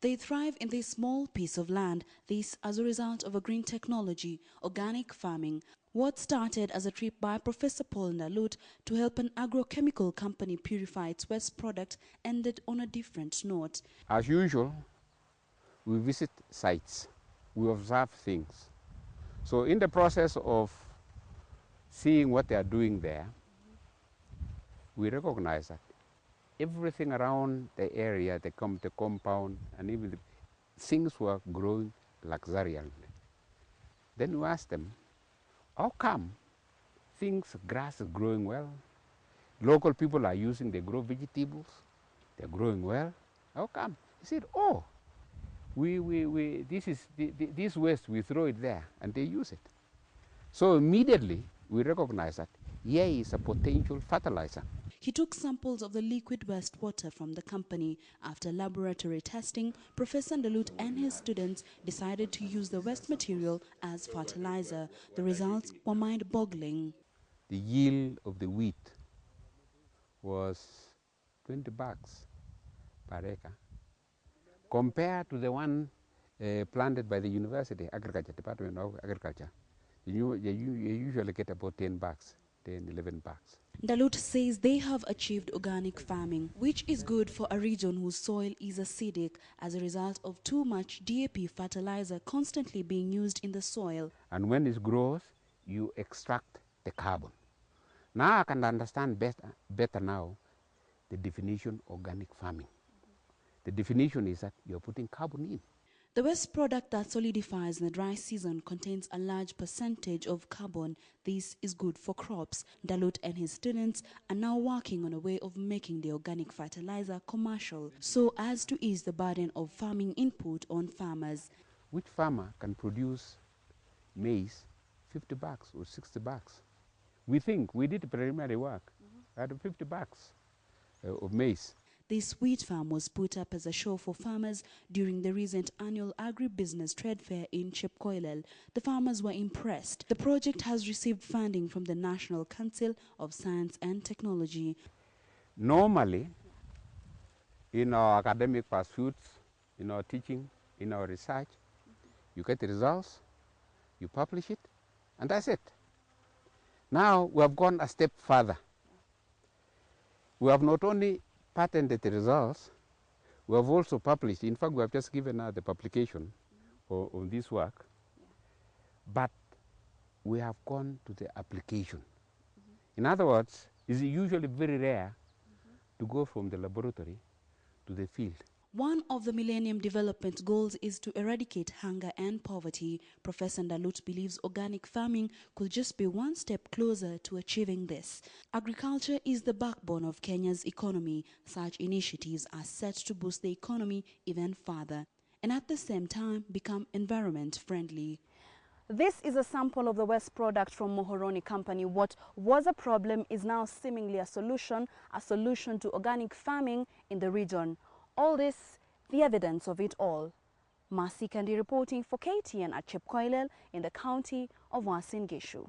They thrive in this small piece of land, this as a result of a green technology, organic farming. What started as a trip by Professor Paul Ndalut to help an agrochemical company purify its waste product ended on a different note. As usual, we visit sites, we observe things. So in the process of seeing what they are doing there, we recognize that everything around the area, the compound, and even the things were growing luxuriantly. Then we asked them, how come grass is growing well? Local people are using, they grow vegetables, they're growing well. How come? He said, oh, this waste, we throw it there and they use it. So immediately we recognize that here is a potential fertilizer. He took samples of the liquid wastewater from the company. After laboratory testing, Professor Ndalut and his students decided to use the waste material as fertilizer. The results were mind-boggling. The yield of the wheat was 20 bucks per acre, compared to the one planted by the University Agriculture, Department of Agriculture. You usually get about 10 bucks, 10, 11 bucks. Ndalut says they have achieved organic farming, which is good for a region whose soil is acidic as a result of too much DAP fertilizer constantly being used in the soil. And when it grows, you extract the carbon. Now I can understand better now the definition of organic farming. The definition is that you're putting carbon in. The waste product that solidifies in the dry season contains a large percentage of carbon. This is good for crops. Ndalut and his students are now working on a way of making the organic fertilizer commercial so as to ease the burden of farming input on farmers. Which farmer can produce maize 50 bucks or 60 bucks? We think, we did preliminary work at 50 bucks of maize. This wheat farm was put up as a show for farmers during the recent annual agribusiness trade fair in Chepkoilel. The farmers were impressed. The project has received funding from the National Council of Science and Technology. Normally, in our academic pursuits, in our teaching, in our research, you get the results, you publish it, and that's it. Now we have gone a step further. We have not only patented the results, we have also published. In fact, we have just given out the publication on this work, but we have gone to the application. In other words, it's usually very rare to go from the laboratory to the field. One of the Millennium Development Goals is to eradicate hunger and poverty. Professor Ndalut believes organic farming could just be one step closer to achieving this. Agriculture is the backbone of Kenya's economy. Such initiatives are set to boost the economy even further and at the same time become environment friendly. This is a sample of the waste product from Mohoroni Company. What was a problem is now seemingly a solution to organic farming in the region. All this, the evidence of it all. Mercy Kandi reporting for KTN at Chepkoilel in the county of Uasin Gishu.